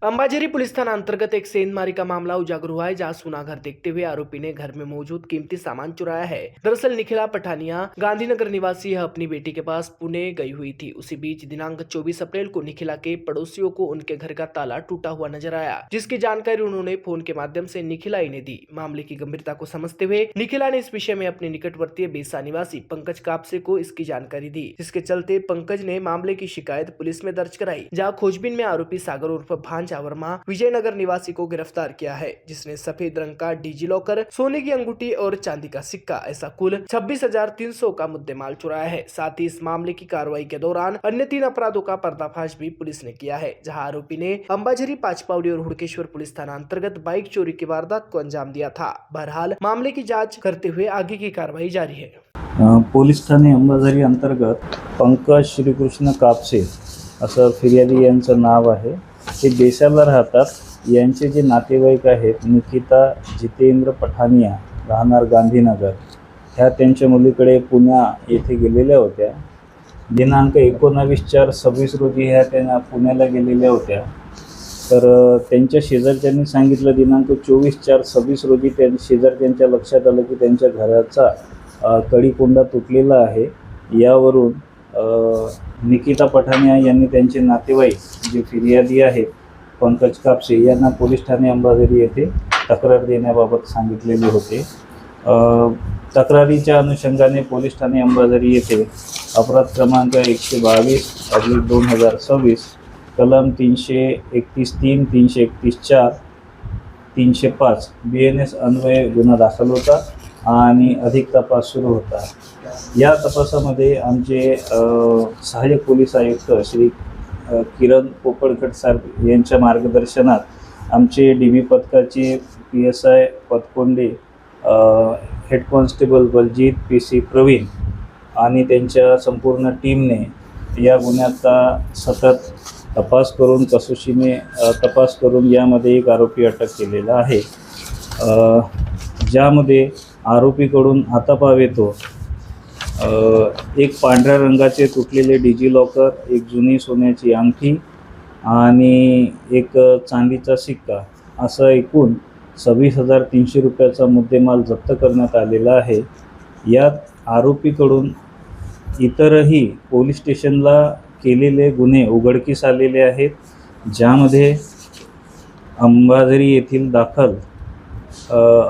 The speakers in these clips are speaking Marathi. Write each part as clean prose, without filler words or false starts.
अंबाझरी पुलिस थाना अंतर्गत एक सेंधमारी का मामला उजागर हुआ है, जहां सुनाघर देखते हुए आरोपी ने घर में मौजूद कीमती सामान चुराया है। दरअसल निखिला पठानिया गांधीनगर निवासी यह अपनी बेटी के पास पुणे गई हुई थी। उसी बीच दिनांक 24 अप्रैल को निखिला के पड़ोसियों को उनके घर का ताला टूटा हुआ नजर आया, जिसकी जानकारी उन्होंने फोन के माध्यम से निखिला ही ने दी। मामले की गंभीरता को समझते हुए निखिला ने इस विषय में अपने निकटवर्ती बेसा निवासी पंकज कापसे को इसकी जानकारी दी, जिसके चलते पंकज ने मामले की शिकायत पुलिस में दर्ज कराई, जहाँ खोजबीन में आरोपी सागर उर्फ भांजा वर्मा विजयनगर निवासी को गिरफ्तार किया है, जिसने सफेद रंग का डिजी लॉकर, सोने की अंगूठी और चांदी का सिक्का ऐसा कुल 26,300 का मुद्देमाल चुराया है। साथ ही इस मामले की कार्रवाई के दौरान अन्य 3 अपराधों का पर्दाफाश भी पुलिस ने किया है, जहां आरोपी ने अंबाझरी, पाचपावड़ी और हुड़केश्वर पुलिस थाना अंतर्गत बाइक चोरी की वारदात को अंजाम दिया था। बहरहाल मामले की जाँच करते हुए आगे की कार्रवाई जारी है। पोलीस ठाणे अंबाझरी अंतर्गत पंकज श्रीकृष्ण कापसे असं फिर्यादी यांचं नाव आहे। ते बेसाला राहतात। यांचे जे नातेवाईक आहेत निकिता जितेंद्र पठानिया राहणार गांधीनगर, ह्या त्यांच्या मुलीकडे पुणे येथे गेलेल्या होत्या। दिनांक 19/4/26 रोजी ह्या त्यांना पुण्याला गेलेल्या होत्या। तर त्यांच्या शेजारच्यांनी सांगितलं दिनांक 24/4/26 रोजी त्यांच्या शेजारच्यांच्या लक्षात आलं की त्यांच्या घराचा कडी-कोंडा तुटलेला आहे। यावरून निकिता पठानिया यांनी त्यांचे नातेवाईक जे फिर्यादी आहेत पंकज कापसे यांना पोलीस ठाणे अंबाझरी येथे तक्रार देण्याबाबत सांगितलेले होते। तक्रारीच्या अनुषंगाने पोलीस ठाणे अंबाझरी येथे अपराध क्रमांक 122/2026 कलम 331(3), 331(4), 305 BNS अन्वये गुन्हा दाखल होता आणि अधिक तपास सुरू होता। या तपासामध्ये आमचे सहाय्यक पोलीस आयुक्त श्री किरण पोपळकर साहेब यांच्या मार्गदर्शनात आमचे DB पथकाचे PSI Patkonde, head constable Baljeet PC Praveen आणि त्यांच्या संपूर्ण टीमने या गुन्ह्याचा सतत तपास करून कसोशीने तपास करून यामध्ये एक आरोपी अटक केलेला आहे, ज्यामध्ये आरोपीकडून हातापावे तो एक पांढऱ्या रंगाचे तुटलेले डिजी लॉकर, एक जुनी सोन्याची अंगठी आणि एक चांदीचा सिक्का असा एकूण 26,300 रुपयाचा मुद्देमाल जप्त करण्यात आलेला आहे। यात आरोपीकडून इतरही पोलीस स्टेशनला केलेले गुन्हे उघडकीस आलेले आहेत, ज्यामध्ये अंबाझरी येथील दाखल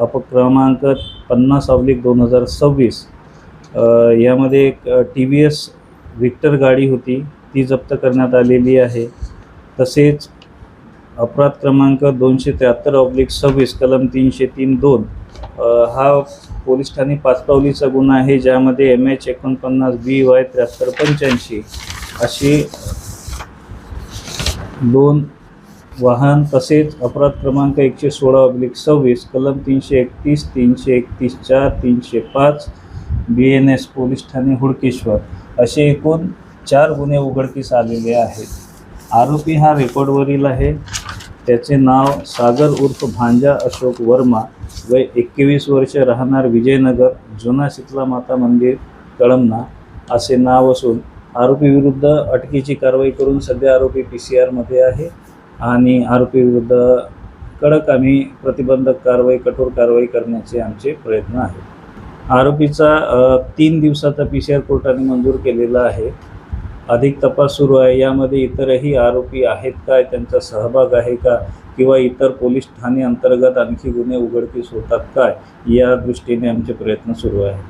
अपक्रमांक 50/2026 यामध्ये एक TVS विक्टर गाडी होती, ती जप्त करण्यात आलेली आहे। तसेच अपराध क्रमांक 273/26 कलम 303(2) हा पोलीस ठाणे पाचपावलीचा गुन्हा आहे, ज्यामध्ये MH 49BY 7385 अशी 2 वाहन, तसेच अपराध क्रमांक 116/26 कलम 331, 331(4), 305 BNS पोलीस ठाणे हुडकेश्वर असे एकूण 4 गुन्हे उघडकीस आलेले आहेत। आरोपी हा रेकॉर्डवरील आहे। त्याचे नाव सागर उर्फ भांजा अशोक वर्मा, वय 21 वर्ष, राहणार विजयनगर, जुना शीतला माता मंदिर, कळमना असे नाव असून आरोपी विरुद्ध अटकेची कारवाई करून सध्या आरोपी PCR मध्ये आहे आणि आरोपी विरुद्ध कडक आम्ही प्रतिबंधक कारवाई, कठोर कारवाई करण्याचे आमचे प्रयत्न आहेत। आरोपीचा 3 दिवसाचा PCR कोर्टाने मंजूर केलेला आहे। अधिक तपास सुरू आहे। यामध्ये इतरही आरोपी आहेत काय, त्यांचा सहभाग आहे का, किंवा इतर पोलीस ठाणे अंतर्गत आणखी गुन्हे उघडकीस होतात काय, या दृष्टीने आमचे प्रयत्न सुरू आहेत।